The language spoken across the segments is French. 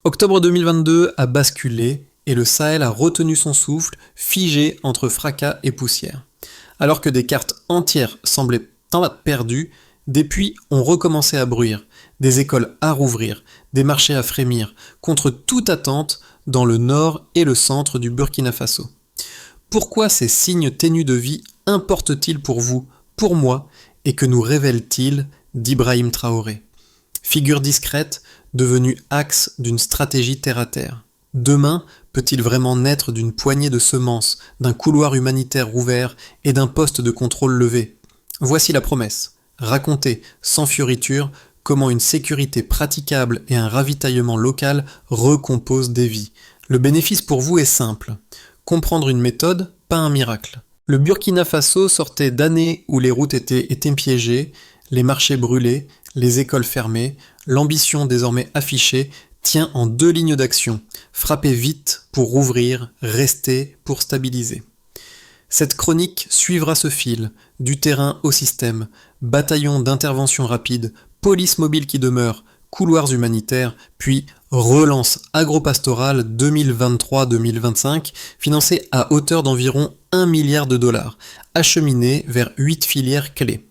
Octobre 2022 a basculé et le Sahel a retenu son souffle, figé entre fracas et poussière. Alors que des cartes entières semblaient perdues, des puits ont recommencé à bruire, des écoles à rouvrir, des marchés à frémir, contre toute attente dans le nord et le centre du Burkina Faso. Pourquoi ces signes ténus de vie importent-ils pour vous, pour moi, et que nous révèlent-ils d'Ibrahim Traoré ? Figure discrète, devenue axe d'une stratégie terre-à-terre. Demain peut-il vraiment naître d'une poignée de semences, d'un couloir humanitaire ouvert et d'un poste de contrôle levé ? Voici la promesse. Raconter, sans fioriture, comment une sécurité praticable et un ravitaillement local recomposent des vies. Le bénéfice pour vous est simple. Comprendre une méthode, pas un miracle. Le Burkina Faso sortait d'années où les routes étaient piégées, les marchés brûlés, les écoles fermées, l'ambition désormais affichée tient en 2 lignes d'action. Frapper vite pour rouvrir, rester pour stabiliser. Cette chronique suivra ce fil, du terrain au système, bataillon d'intervention rapide, police mobile qui demeure, couloirs humanitaires, puis relance agropastorale 2023-2025, financée à hauteur d'environ 1 milliard de dollars, acheminée vers 8 filières clés.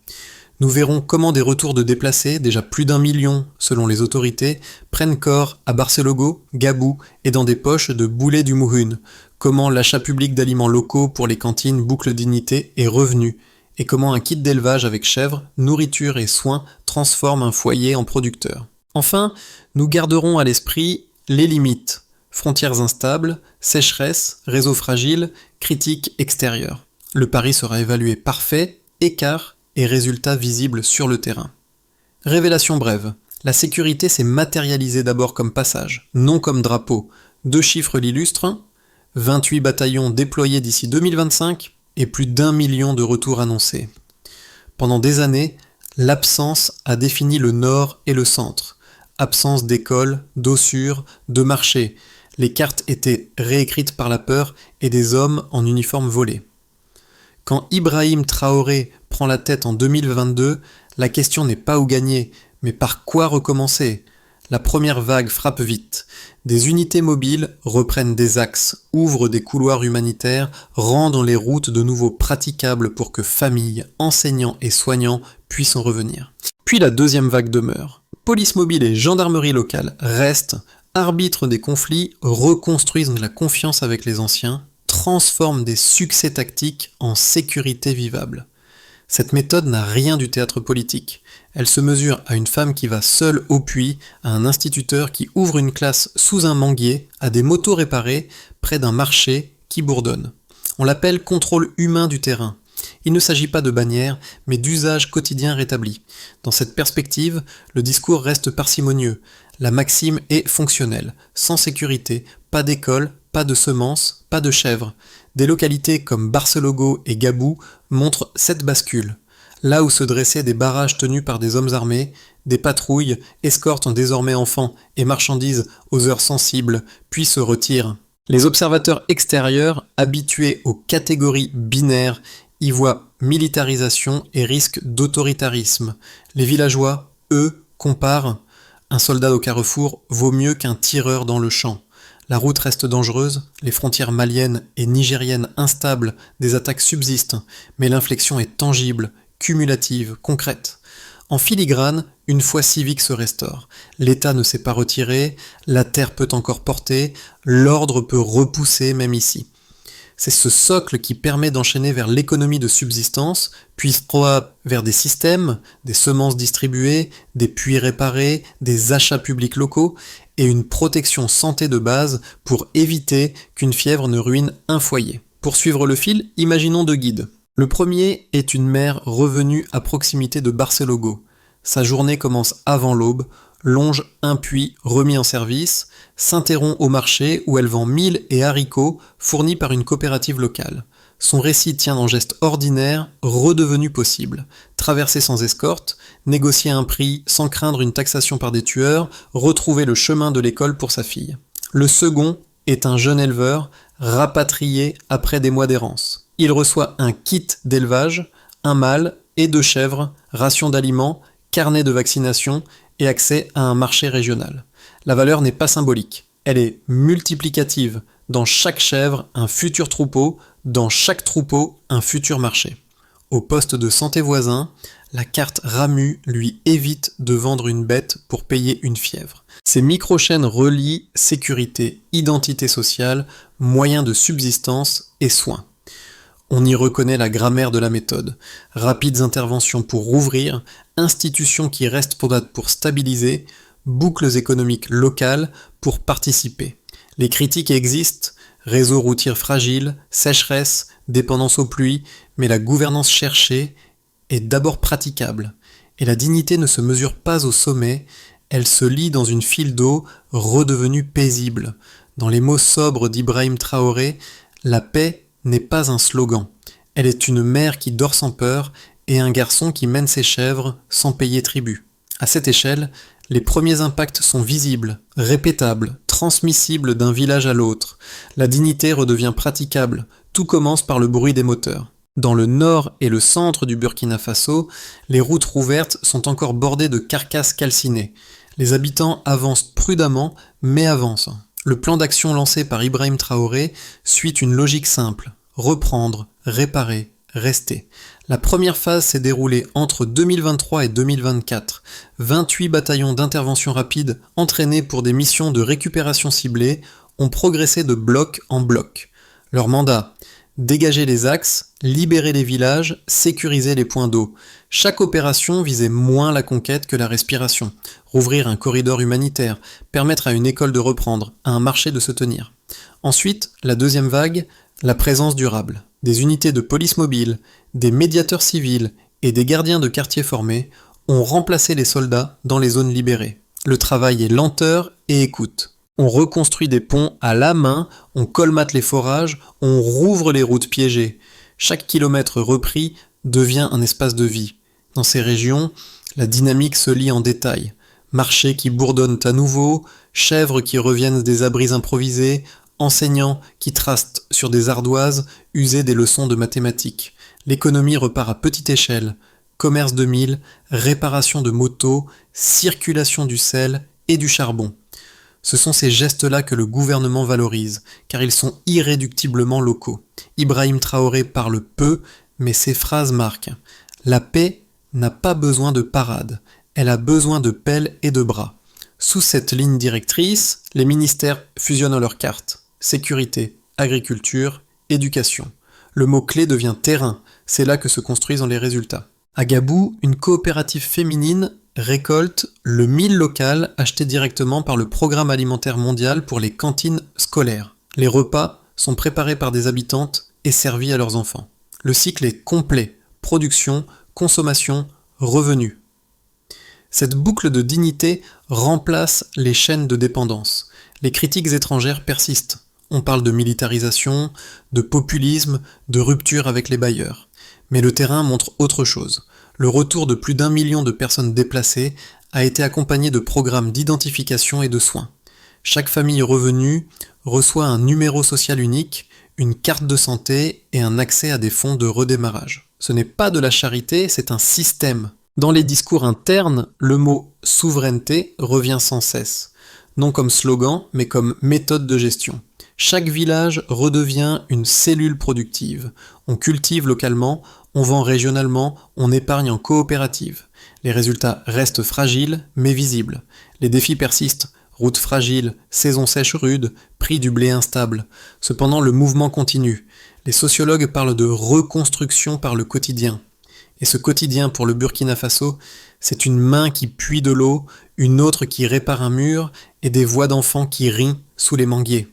Nous verrons comment des retours de déplacés, déjà plus d'1 million selon les autorités, prennent corps à Barcelogo, Gabou et dans des poches de Boulé du Mouhune, comment l'achat public d'aliments locaux pour les cantines Boucle Dignité est revenu, et comment un kit d'élevage avec chèvres, nourriture et soins transforme un foyer en producteur. Enfin, nous garderons à l'esprit les limites, frontières instables, sécheresse, réseaux fragiles, critiques extérieures. Le pari sera évalué parfait, écart et résultats visibles sur le terrain. Révélation brève. La sécurité s'est matérialisée d'abord comme passage, non comme drapeau. 2 chiffres l'illustrent, 28 bataillons déployés d'ici 2025 et plus d'1 million de retours annoncés. Pendant des années, l'absence a défini le nord et le centre. Absence d'écoles, d'eau sûre, de marchés. Les cartes étaient réécrites par la peur et des hommes en uniforme volés. Quand Ibrahim Traoré prend la tête en 2022, la question n'est pas où gagner, mais par quoi recommencer ? La première vague frappe vite. Des unités mobiles reprennent des axes, ouvrent des couloirs humanitaires, rendent les routes de nouveau praticables pour que familles, enseignants et soignants puissent en revenir. Puis la deuxième vague demeure. Police mobile et gendarmerie locale restent, arbitrent des conflits, reconstruisent la confiance avec les anciens, transforment des succès tactiques en sécurité vivable. Cette méthode n'a rien du théâtre politique. Elle se mesure à une femme qui va seule au puits, à un instituteur qui ouvre une classe sous un manguier, à des motos réparées, près d'un marché qui bourdonne. On l'appelle contrôle humain du terrain. Il ne s'agit pas de bannières, mais d'usages quotidiens rétablis. Dans cette perspective, le discours reste parcimonieux. La maxime est fonctionnelle. Sans sécurité, pas d'école, pas de semences, pas de chèvres. Des localités comme Barcelogo et Gabou montrent cette bascule. Là où se dressaient des barrages tenus par des hommes armés, des patrouilles escortent désormais enfants et marchandises aux heures sensibles, puis se retirent. Les observateurs extérieurs, habitués aux catégories binaires, y voient militarisation et risque d'autoritarisme. Les villageois, eux, comparent. Un soldat au carrefour vaut mieux qu'un tireur dans le champ. La route reste dangereuse, les frontières maliennes et nigériennes instables, des attaques subsistent, mais l'inflexion est tangible, cumulative, concrète. En filigrane, une foi civique se restaure. L'État ne s'est pas retiré, la terre peut encore porter, l'ordre peut repousser même ici. C'est ce socle qui permet d'enchaîner vers l'économie de subsistance, puis vers des systèmes, des semences distribuées, des puits réparés, des achats publics locaux et une protection santé de base pour éviter qu'une fièvre ne ruine un foyer. Pour suivre le fil, imaginons 2 guides. Le premier est une mère revenue à proximité de Barcelogo. Sa journée commence avant l'aube, longe un puits remis en service, s'interrompt au marché où elle vend mil et haricots fournis par une coopérative locale. Son récit tient en gestes ordinaires, redevenus possibles. Traverser sans escorte, négocier un prix sans craindre une taxation par des tueurs, retrouver le chemin de l'école pour sa fille. Le second est un jeune éleveur, rapatrié après des mois d'errance. Il reçoit un kit d'élevage, un mâle et 2 chèvres, ration d'aliments, carnet de vaccination et accès à un marché régional. La valeur n'est pas symbolique, elle est multiplicative. Dans chaque chèvre, un futur troupeau, dans chaque troupeau, un futur marché. Au poste de santé voisin, la carte RAMU lui évite de vendre une bête pour payer une fièvre. Ces micro-chaînes relient sécurité, identité sociale, moyens de subsistance et soins. On y reconnaît la grammaire de la méthode. Rapides interventions pour rouvrir, institutions qui restent pour stabiliser, boucles économiques locales pour participer. Les critiques existent, réseau routier fragile, sécheresse, dépendance aux pluies, mais la gouvernance cherchée est d'abord praticable. Et la dignité ne se mesure pas au sommet, elle se lie dans une file d'eau redevenue paisible. Dans les mots sobres d'Ibrahim Traoré, la paix n'est pas un slogan. Elle est une mère qui dort sans peur et un garçon qui mène ses chèvres sans payer tribut. À cette échelle, les premiers impacts sont visibles, répétables, transmissibles d'un village à l'autre. La dignité redevient praticable, tout commence par le bruit des moteurs. Dans le nord et le centre du Burkina Faso, les routes rouvertes sont encore bordées de carcasses calcinées. Les habitants avancent prudemment, mais avancent. Le plan d'action lancé par Ibrahim Traoré suit une logique simple: reprendre, réparer, rester. La première phase s'est déroulée entre 2023 et 2024. 28 bataillons d'intervention rapide, entraînés pour des missions de récupération ciblée, ont progressé de bloc en bloc. Leur mandat: dégager les axes, libérer les villages, sécuriser les points d'eau. Chaque opération visait moins la conquête que la respiration. Rouvrir un corridor humanitaire, permettre à une école de reprendre, à un marché de se tenir. Ensuite, la deuxième vague, la présence durable. Des unités de police mobile, des médiateurs civils et des gardiens de quartier formés ont remplacé les soldats dans les zones libérées. Le travail est lenteur et écoute. On reconstruit des ponts à la main, on colmate les forages, on rouvre les routes piégées. Chaque kilomètre repris devient un espace de vie. Dans ces régions, la dynamique se lit en détail. Marchés qui bourdonnent à nouveau, chèvres qui reviennent des abris improvisés, enseignants qui tracent sur des ardoises usées des leçons de mathématiques. L'économie repart à petite échelle. Commerce de mille, réparation de motos, circulation du sel et du charbon. Ce sont ces gestes-là que le gouvernement valorise, car ils sont irréductiblement locaux. Ibrahim Traoré parle peu, mais ses phrases marquent. La paix n'a pas besoin de parade, elle a besoin de pelles et de bras. Sous cette ligne directrice, les ministères fusionnent leurs cartes. Sécurité, agriculture, éducation. Le mot-clé devient terrain, c'est là que se construisent les résultats. À Gabou, une coopérative féminine récolte le mil local acheté directement par le Programme alimentaire mondial pour les cantines scolaires. Les repas sont préparés par des habitantes et servis à leurs enfants. Le cycle est complet: production, consommation, revenus. Cette boucle de dignité remplace les chaînes de dépendance. Les critiques étrangères persistent. On parle de militarisation, de populisme, de rupture avec les bailleurs. Mais le terrain montre autre chose. Le retour de plus d'1 million de personnes déplacées a été accompagné de programmes d'identification et de soins. Chaque famille revenue reçoit un numéro social unique, une carte de santé et un accès à des fonds de redémarrage. Ce n'est pas de la charité, c'est un système. Dans les discours internes, le mot « souveraineté » revient sans cesse. Non comme slogan, mais comme méthode de gestion. Chaque village redevient une cellule productive. On cultive localement, on vend régionalement, on épargne en coopérative. Les résultats restent fragiles, mais visibles. Les défis persistent. Routes fragiles, saison sèche rude, prix du blé instable. Cependant, le mouvement continue. Les sociologues parlent de reconstruction par le quotidien. Et ce quotidien pour le Burkina Faso, c'est une main qui puise de l'eau, une autre qui répare un mur et des voix d'enfants qui rient sous les manguiers.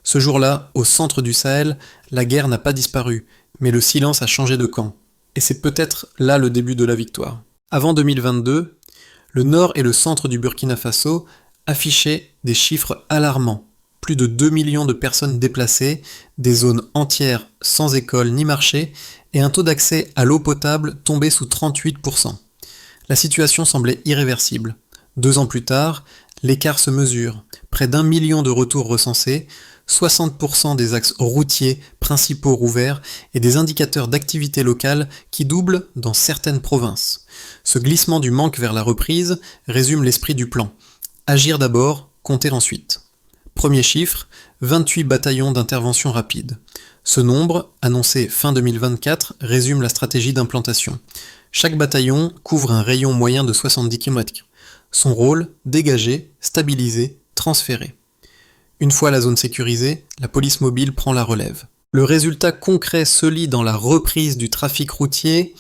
Ce jour-là, au centre du Sahel, la guerre n'a pas disparu, mais le silence a changé de camp. Et c'est peut-être là le début de la victoire. Avant 2022, le nord et le centre du Burkina Faso affichaient des chiffres alarmants. Plus de 2 millions de personnes déplacées, des zones entières sans école ni marché, et un taux d'accès à l'eau potable tombé sous 38%. La situation semblait irréversible. 2 ans plus tard, l'écart se mesure. Près d'1 million de retours recensés, 60% des axes routiers principaux rouverts et des indicateurs d'activité locale qui doublent dans certaines provinces. Ce glissement du manque vers la reprise résume l'esprit du plan. Agir d'abord, comptez ensuite. Premier chiffre, 28 bataillons d'intervention rapide. Ce nombre, annoncé fin 2024, résume la stratégie d'implantation. Chaque bataillon couvre un rayon moyen de 70 km. Son rôle, dégager, stabiliser, transférer. Une fois la zone sécurisée, la police mobile prend la relève. Le résultat concret se lit dans la reprise du trafic routier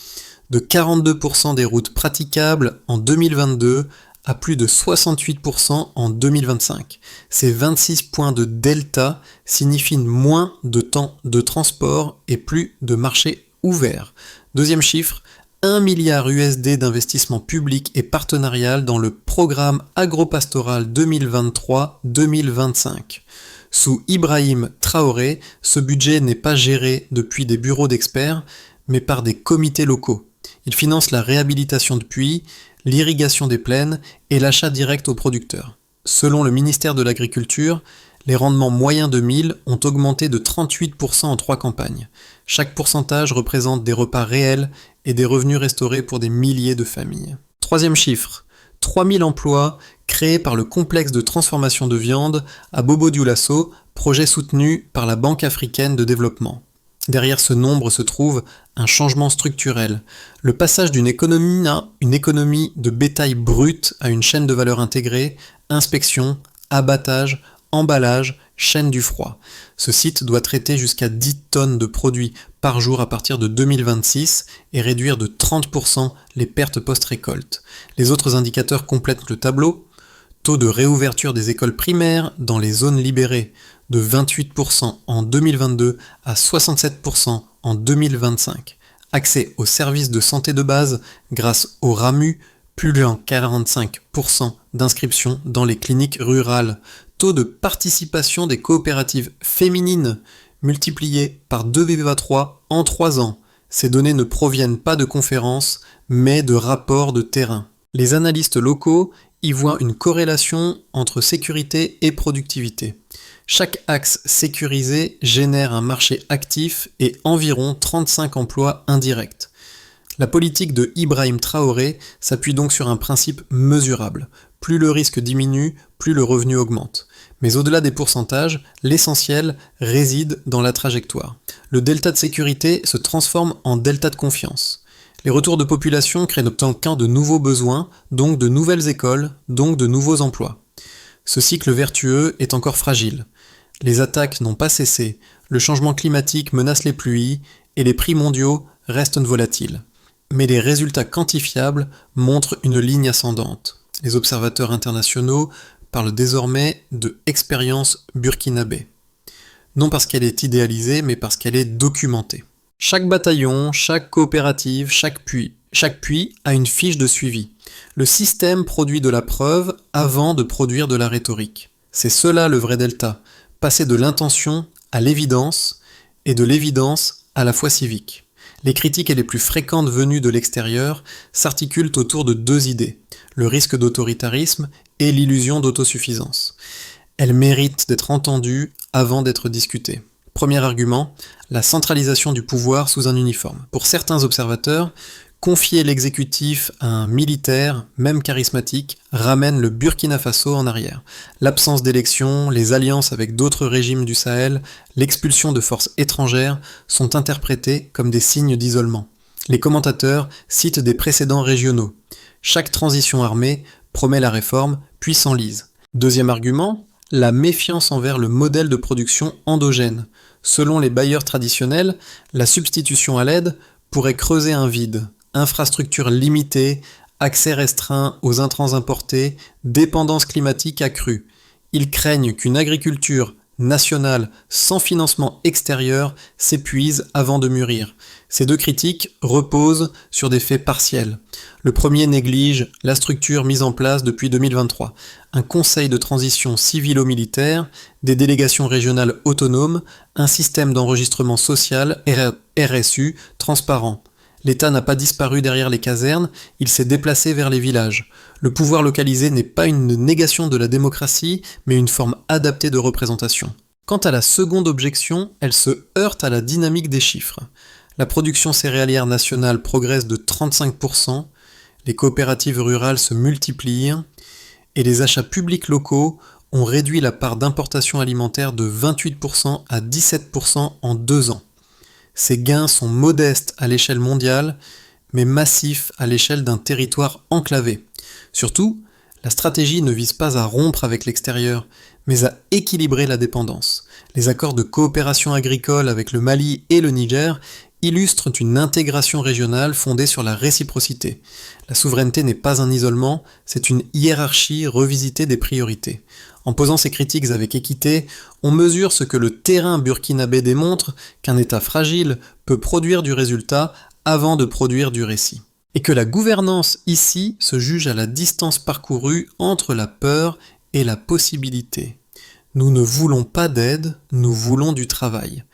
de 42% des routes praticables en 2022 à plus de 68% en 2025. Ces 26 points de delta signifient moins de temps de transport et plus de marchés ouverts. Deuxième chiffre, 1 milliard USD d'investissement public et partenarial dans le programme agropastoral 2023-2025. Sous Ibrahim Traoré, ce budget n'est pas géré depuis des bureaux d'experts, mais par des comités locaux. Il finance la réhabilitation de puits, l'irrigation des plaines et l'achat direct aux producteurs. Selon le ministère de l'Agriculture, les rendements moyens de mil ont augmenté de 38% en 3 campagnes. Chaque pourcentage représente des repas réels et des revenus restaurés pour des milliers de familles. Troisième chiffre, 3000 emplois créés par le complexe de transformation de viande à Bobo-Dioulasso, projet soutenu par la Banque africaine de développement. Derrière ce nombre se trouve un changement structurel, le passage d'une économie à une économie de bétail brut à une chaîne de valeur intégrée, inspection, abattage, emballage, chaîne du froid. Ce site doit traiter jusqu'à 10 tonnes de produits par jour à partir de 2026 et réduire de 30% les pertes post-récolte. Les autres indicateurs complètent le tableau. Taux de réouverture des écoles primaires dans les zones libérées de 28% en 2022 à 67% en 2025. Accès aux services de santé de base grâce au RAMU, plus de 45% d'inscription dans les cliniques rurales. Taux de participation des coopératives féminines multiplié par 2,3 en 3 ans. Ces données ne proviennent pas de conférences, mais de rapports de terrain. Les analystes locaux y voient une corrélation entre sécurité et productivité. Chaque axe sécurisé génère un marché actif et environ 35 emplois indirects. La politique de Ibrahim Traoré s'appuie donc sur un principe mesurable. Plus le risque diminue, plus le revenu augmente. Mais au-delà des pourcentages, l'essentiel réside dans la trajectoire. Le delta de sécurité se transforme en delta de confiance. Les retours de population créent donc de nouveaux besoins, donc de nouvelles écoles, donc de nouveaux emplois. Ce cycle vertueux est encore fragile. Les attaques n'ont pas cessé, le changement climatique menace les pluies et les prix mondiaux restent volatiles. Mais les résultats quantifiables montrent une ligne ascendante. Les observateurs internationaux parlent désormais de expérience burkinabé. Non parce qu'elle est idéalisée, mais parce qu'elle est documentée. Chaque bataillon, chaque coopérative, chaque puits a une fiche de suivi. Le système produit de la preuve avant de produire de la rhétorique. C'est cela le vrai delta, passer de l'intention à l'évidence et de l'évidence à la foi civique. Les critiques les plus fréquentes venues de l'extérieur s'articulent autour de 2 idées, le risque d'autoritarisme et l'illusion d'autosuffisance. Elles méritent d'être entendues avant d'être discutées. Premier argument, la centralisation du pouvoir sous un uniforme. Pour certains observateurs, confier l'exécutif à un militaire, même charismatique, ramène le Burkina Faso en arrière. L'absence d'élections, les alliances avec d'autres régimes du Sahel, l'expulsion de forces étrangères sont interprétés comme des signes d'isolement. Les commentateurs citent des précédents régionaux. Chaque transition armée promet la réforme, puis s'enlise. Deuxième argument, la méfiance envers le modèle de production endogène. Selon les bailleurs traditionnels, la substitution à l'aide pourrait creuser un vide. Infrastructures limitées, accès restreint aux intrants importés, dépendance climatique accrue. Ils craignent qu'une agriculture nationale sans financement extérieur s'épuise avant de mûrir. Ces 2 critiques reposent sur des faits partiels. Le premier néglige la structure mise en place depuis 2023. Un conseil de transition civilo-militaire, des délégations régionales autonomes, un système d'enregistrement social, RSU, transparent. L'État n'a pas disparu derrière les casernes, il s'est déplacé vers les villages. Le pouvoir localisé n'est pas une négation de la démocratie, mais une forme adaptée de représentation. Quant à la seconde objection, elle se heurte à la dynamique des chiffres. La production céréalière nationale progresse de 35%, les coopératives rurales se multiplient, et les achats publics locaux ont réduit la part d'importation alimentaire de 28% à 17% en 2 ans. Ces gains sont modestes à l'échelle mondiale, mais massifs à l'échelle d'un territoire enclavé. Surtout, la stratégie ne vise pas à rompre avec l'extérieur, mais à équilibrer la dépendance. Les accords de coopération agricole avec le Mali et le Niger illustrent une intégration régionale fondée sur la réciprocité. La souveraineté n'est pas un isolement, c'est une hiérarchie revisitée des priorités. En posant ces critiques avec équité, on mesure ce que le terrain burkinabé démontre, qu'un État fragile peut produire du résultat avant de produire du récit. Et que la gouvernance ici se juge à la distance parcourue entre la peur et la possibilité. Nous ne voulons pas d'aide, nous voulons du travail.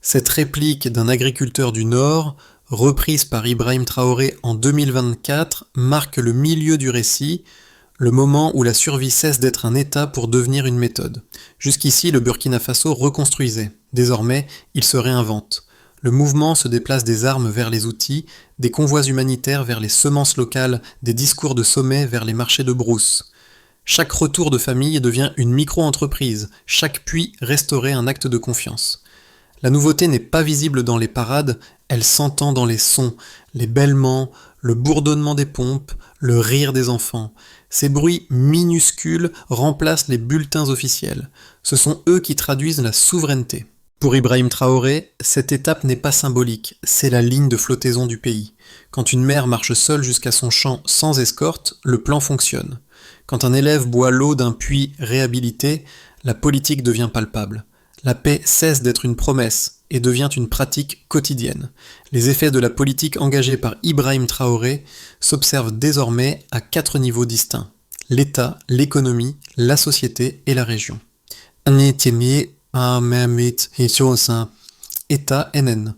Cette réplique d'un agriculteur du Nord, reprise par Ibrahim Traoré en 2024, marque le milieu du récit, le moment où la survie cesse d'être un état pour devenir une méthode. Jusqu'ici, le Burkina Faso reconstruisait. Désormais, il se réinvente. Le mouvement se déplace des armes vers les outils, des convois humanitaires vers les semences locales, des discours de sommet vers les marchés de brousse. Chaque retour de famille devient une micro-entreprise, chaque puits restauré un acte de confiance. La nouveauté n'est pas visible dans les parades, elle s'entend dans les sons, les bêlements, le bourdonnement des pompes, le rire des enfants. Ces bruits minuscules remplacent les bulletins officiels. Ce sont eux qui traduisent la souveraineté. Pour Ibrahim Traoré, cette étape n'est pas symbolique, c'est la ligne de flottaison du pays. Quand une mère marche seule jusqu'à son champ sans escorte, le plan fonctionne. Quand un élève boit l'eau d'un puits réhabilité, la politique devient palpable. La paix cesse d'être une promesse et devient une pratique quotidienne. Les effets de la politique engagée par Ibrahim Traoré s'observent désormais à 4 niveaux distincts: l'État, l'économie, la société et la région. État NN.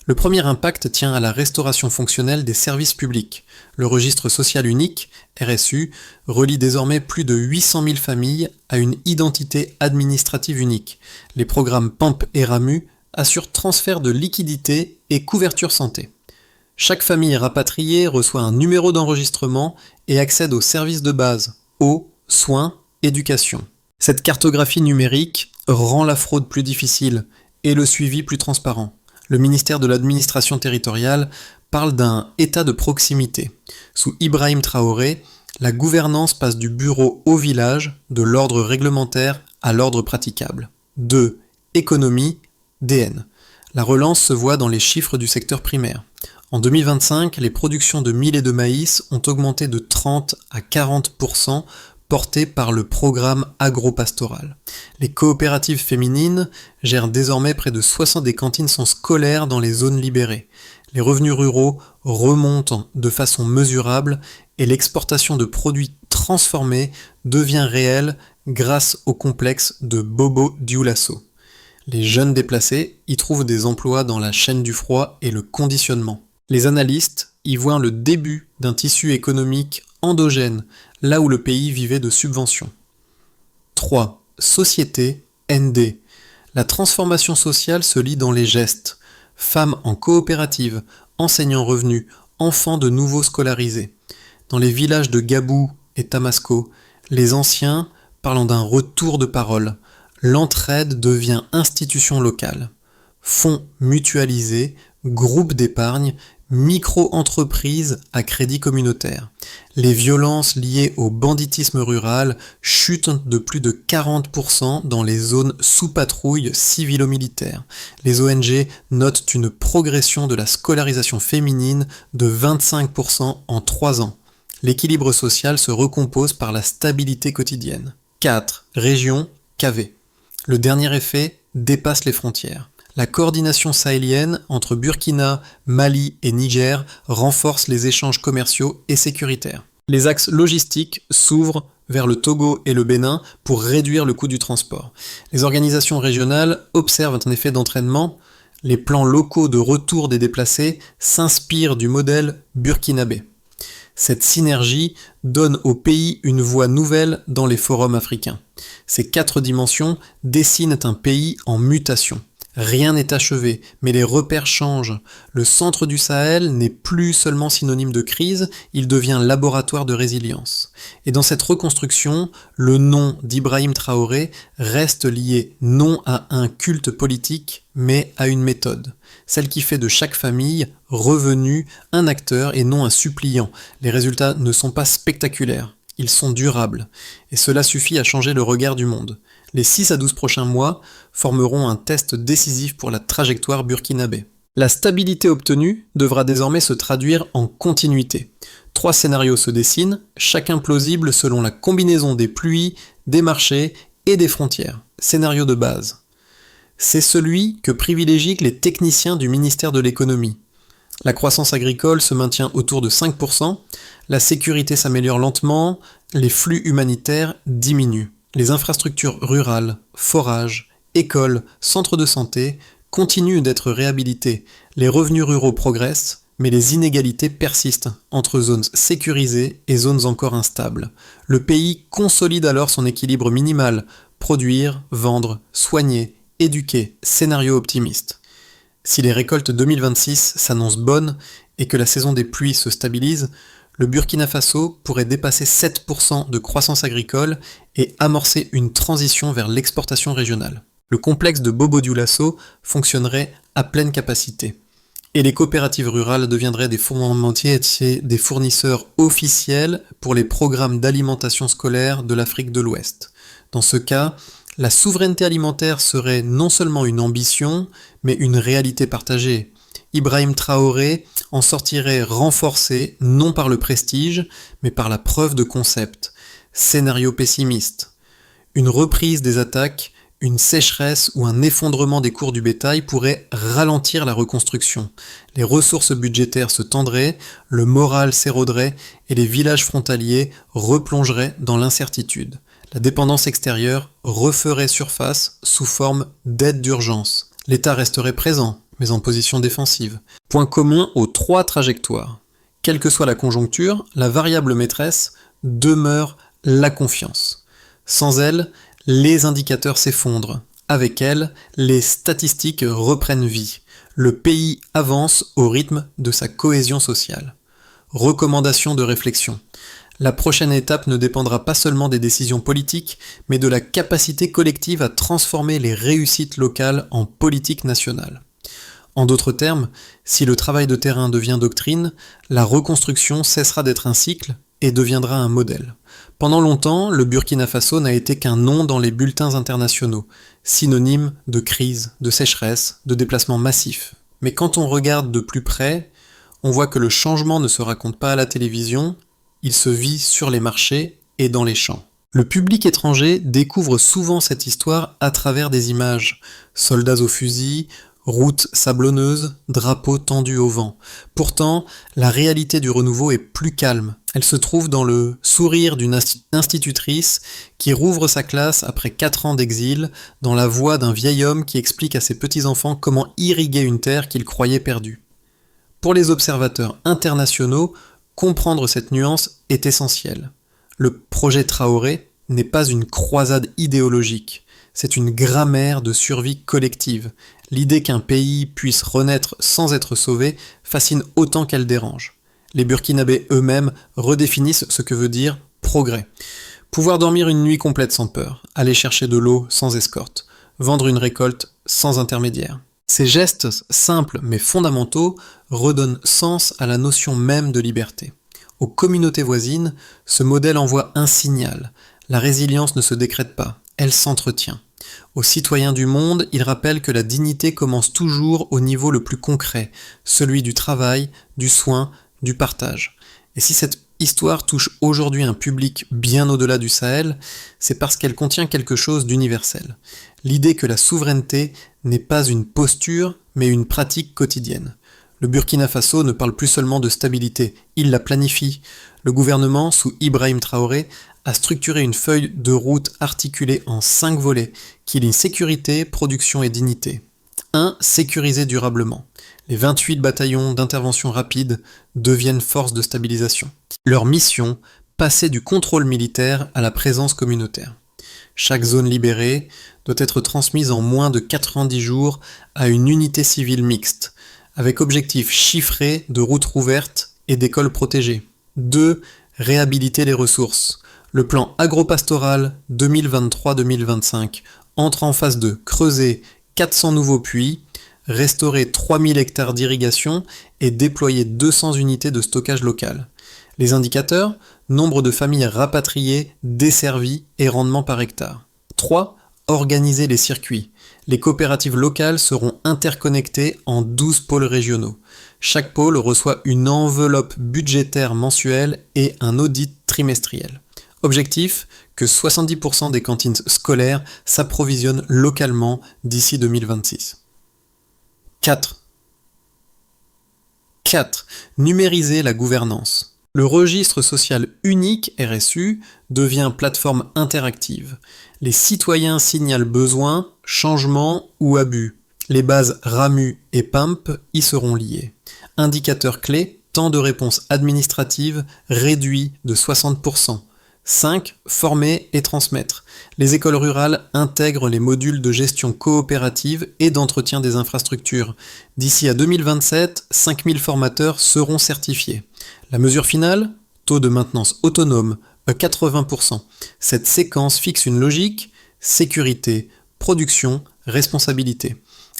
Le premier impact tient à la restauration fonctionnelle des services publics. Le registre social unique, RSU, relie désormais plus de 800 000 familles à une identité administrative unique. Les programmes PAMP et RAMU assurent transfert de liquidités et couverture santé. Chaque famille rapatriée reçoit un numéro d'enregistrement et accède aux services de base, eau, soins, éducation. Cette cartographie numérique rend la fraude plus difficile et le suivi plus transparent. Le ministère de l'administration territoriale parle d'un état de proximité. Sous Ibrahim Traoré, la gouvernance passe du bureau au village, de l'ordre réglementaire à l'ordre praticable. 2. Économie, DN. La relance se voit dans les chiffres du secteur primaire. En 2025, les productions de mil et de maïs ont augmenté de 30 à 40%, portées par le programme agropastoral. Les coopératives féminines gèrent désormais près de 60 des cantines sont scolaires dans les zones libérées. Les revenus ruraux remontent de façon mesurable et l'exportation de produits transformés devient réelle grâce au complexe de Bobo Dioulasso. Les jeunes déplacés y trouvent des emplois dans la chaîne du froid et le conditionnement. Les analystes y voient le début d'un tissu économique endogène, là où le pays vivait de subventions. 3. Société, ND. La transformation sociale se lit dans les gestes. Femmes en coopérative, enseignants revenus, enfants de nouveaux scolarisés. Dans les villages de Gabou et Tamasco, les anciens parlant d'un retour de parole. L'entraide devient institution locale. Fonds mutualisés, groupes d'épargne, micro-entreprises à crédit communautaire. Les violences liées au banditisme rural chutent de plus de 40% dans les zones sous patrouille civilo-militaire. Les ONG notent une progression de la scolarisation féminine de 25% en 3 ans. L'équilibre social se recompose par la stabilité quotidienne. 4. Région, KV. Le dernier effet dépasse les frontières. La coordination sahélienne entre Burkina, Mali et Niger renforce les échanges commerciaux et sécuritaires. Les axes logistiques s'ouvrent vers le Togo et le Bénin pour réduire le coût du transport. Les organisations régionales observent un effet d'entraînement. Les plans locaux de retour des déplacés s'inspirent du modèle burkinabé. Cette synergie donne au pays une voix nouvelle dans les forums africains. Ces 4 dimensions dessinent un pays en mutation. Rien n'est achevé, mais les repères changent. Le centre du Sahel n'est plus seulement synonyme de crise, il devient laboratoire de résilience. Et dans cette reconstruction, le nom d'Ibrahim Traoré reste lié non à un culte politique, mais à une méthode. Celle qui fait de chaque famille, revenu, un acteur et non un suppliant. Les résultats ne sont pas spectaculaires, ils sont durables. Et cela suffit à changer le regard du monde. Les 6 à 12 prochains mois formeront un test décisif pour la trajectoire burkinabé. La stabilité obtenue devra désormais se traduire en continuité. 3 scénarios se dessinent, chacun plausible selon la combinaison des pluies, des marchés et des frontières. Scénario de base. C'est celui que privilégient les techniciens du ministère de l'économie. La croissance agricole se maintient autour de 5%, la sécurité s'améliore lentement, les flux humanitaires diminuent. Les infrastructures rurales, forages, écoles, centres de santé continuent d'être réhabilités. Les revenus ruraux progressent, mais les inégalités persistent entre zones sécurisées et zones encore instables. Le pays consolide alors son équilibre minimal, produire, vendre, soigner, éduquer, scénario optimiste. Si les récoltes 2026 s'annoncent bonnes et que la saison des pluies se stabilise, le Burkina Faso pourrait dépasser 7% de croissance agricole et amorcer une transition vers l'exportation régionale. Le complexe de Bobo-Dioulasso fonctionnerait à pleine capacité. Et les coopératives rurales deviendraient des fournisseurs officiels pour les programmes d'alimentation scolaire de l'Afrique de l'Ouest. Dans ce cas, la souveraineté alimentaire serait non seulement une ambition, mais une réalité partagée. Ibrahim Traoré en sortirait renforcé non par le prestige, mais par la preuve de concept. Scénario pessimiste. Une reprise des attaques, une sécheresse ou un effondrement des cours du bétail pourrait ralentir la reconstruction. Les ressources budgétaires se tendraient, le moral s'éroderait et les villages frontaliers replongeraient dans l'incertitude. La dépendance extérieure referait surface sous forme d'aide d'urgence. L'État resterait présent, mais en position défensive. Point commun aux 3 trajectoires. Quelle que soit la conjoncture, la variable maîtresse demeure la confiance. Sans elle, les indicateurs s'effondrent. Avec elle, les statistiques reprennent vie. Le pays avance au rythme de sa cohésion sociale. Recommandation de réflexion. La prochaine étape ne dépendra pas seulement des décisions politiques, mais de la capacité collective à transformer les réussites locales en politique nationale. En d'autres termes, si le travail de terrain devient doctrine, la reconstruction cessera d'être un cycle et deviendra un modèle. Pendant longtemps, le Burkina Faso n'a été qu'un nom dans les bulletins internationaux, synonyme de crise, de sécheresse, de déplacement massif. Mais quand on regarde de plus près, on voit que le changement ne se raconte pas à la télévision, il se vit sur les marchés et dans les champs. Le public étranger découvre souvent cette histoire à travers des images. Soldats au fusil, routes sablonneuses, drapeaux tendus au vent. Pourtant, la réalité du renouveau est plus calme. Elle se trouve dans le sourire d'une institutrice qui rouvre sa classe après 4 ans d'exil, dans la voix d'un vieil homme qui explique à ses petits-enfants comment irriguer une terre qu'il croyait perdue. Pour les observateurs internationaux, comprendre cette nuance est essentiel. Le projet Traoré n'est pas une croisade idéologique, c'est une grammaire de survie collective. L'idée qu'un pays puisse renaître sans être sauvé fascine autant qu'elle dérange. Les Burkinabés eux-mêmes redéfinissent ce que veut dire progrès. Pouvoir dormir une nuit complète sans peur, aller chercher de l'eau sans escorte, vendre une récolte sans intermédiaire. Ces gestes simples mais fondamentaux redonnent sens à la notion même de liberté. Aux communautés voisines, ce modèle envoie un signal. La résilience ne se décrète pas, elle s'entretient. Aux citoyens du monde, il rappelle que la dignité commence toujours au niveau le plus concret, celui du travail, du soin, du partage. Et si cette histoire touche aujourd'hui un public bien au-delà du Sahel, c'est parce qu'elle contient quelque chose d'universel. L'idée que la souveraineté n'est pas une posture, mais une pratique quotidienne. Le Burkina Faso ne parle plus seulement de stabilité, il la planifie. Le gouvernement, sous Ibrahim Traoré, a structuré une feuille de route articulée en 5 volets, qui lient sécurité, production et dignité. 1. Sécuriser durablement. Les 28 bataillons d'intervention rapide deviennent forces de stabilisation. Leur mission, passer du contrôle militaire à la présence communautaire. Chaque zone libérée doit être transmise en moins de 90 jours à une unité civile mixte, avec objectif chiffré de routes rouvertes et d'écoles protégées. 2. Réhabiliter les ressources. Le plan agropastoral 2023-2025 entre en phase de creuser 400 nouveaux puits, restaurer 3000 hectares d'irrigation et déployer 200 unités de stockage local. Les indicateurs, nombre de familles rapatriées, desservies et rendement par hectare. 3. Organiser les circuits. Les coopératives locales seront interconnectées en 12 pôles régionaux. Chaque pôle reçoit une enveloppe budgétaire mensuelle et un audit trimestriel. Objectif, que 70% des cantines scolaires s'approvisionnent localement d'ici 2026. 4. Numériser la gouvernance. Le registre social unique RSU devient plateforme interactive. Les citoyens signalent besoins, changements ou abus. Les bases RAMU et PAMP y seront liées. Indicateur clé, temps de réponse administrative réduit de 60%. 5. Former et transmettre. Les écoles rurales intègrent les modules de gestion coopérative et d'entretien des infrastructures. D'ici à 2027, 5000 formateurs seront certifiés. La mesure finale, taux de maintenance autonome à 80%. Cette séquence fixe une logique, sécurité, production, responsabilité.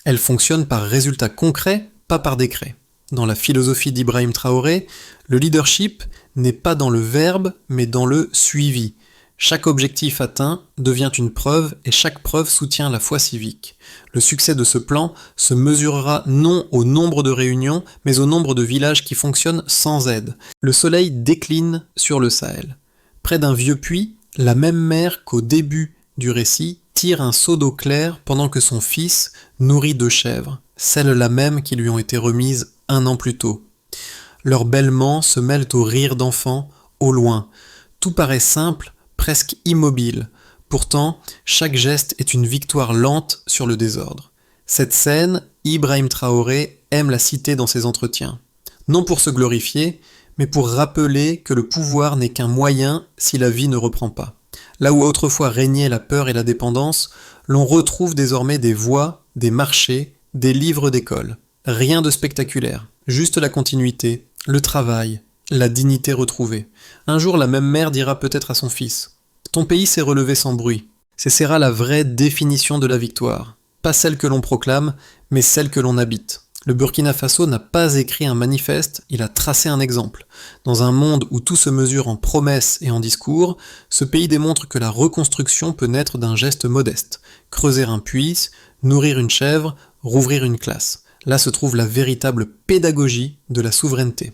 Elle fonctionne par résultat concret, pas par décret. Dans la philosophie d'Ibrahim Traoré, le leadership n'est pas dans le verbe, mais dans le suivi. Chaque objectif atteint devient une preuve et chaque preuve soutient la foi civique. Le succès de ce plan se mesurera non au nombre de réunions, mais au nombre de villages qui fonctionnent sans aide. Le soleil décline sur le Sahel. Près d'un vieux puits, la même mère qu'au début du récit tire un seau d'eau claire pendant que son fils nourrit 2 chèvres, celles-là même qui lui ont été remises 1 an plus tôt. Leurs bêlements se mêlent aux rires d'enfants, au loin. Tout paraît simple, presque immobile. Pourtant, chaque geste est une victoire lente sur le désordre. Cette scène, Ibrahim Traoré aime la citer dans ses entretiens. Non pour se glorifier, mais pour rappeler que le pouvoir n'est qu'un moyen si la vie ne reprend pas. Là où autrefois régnait la peur et la dépendance, l'on retrouve désormais des voies, des marchés, des livres d'école. Rien de spectaculaire, juste la continuité, le travail, la dignité retrouvée. Un jour, la même mère dira peut-être à son fils « Ton pays s'est relevé sans bruit ». Ce sera la vraie définition de la victoire. Pas celle que l'on proclame, mais celle que l'on habite. Le Burkina Faso n'a pas écrit un manifeste, il a tracé un exemple. Dans un monde où tout se mesure en promesses et en discours, ce pays démontre que la reconstruction peut naître d'un geste modeste. Creuser un puits, nourrir une chèvre, rouvrir une classe. Là se trouve la véritable pédagogie de la souveraineté.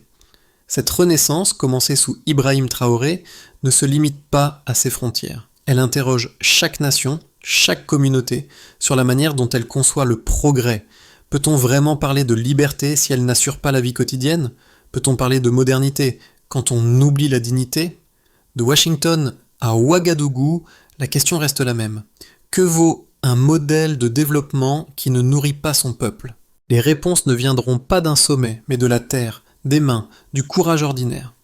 Cette renaissance, commencée sous Ibrahim Traoré, ne se limite pas à ses frontières. Elle interroge chaque nation, chaque communauté, sur la manière dont elle conçoit le progrès. Peut-on vraiment parler de liberté si elle n'assure pas la vie quotidienne ? Peut-on parler de modernité quand on oublie la dignité ? De Washington à Ouagadougou, la question reste la même. Que vaut un modèle de développement qui ne nourrit pas son peuple ? Les réponses ne viendront pas d'un sommet, mais de la terre, des mains, du courage ordinaire.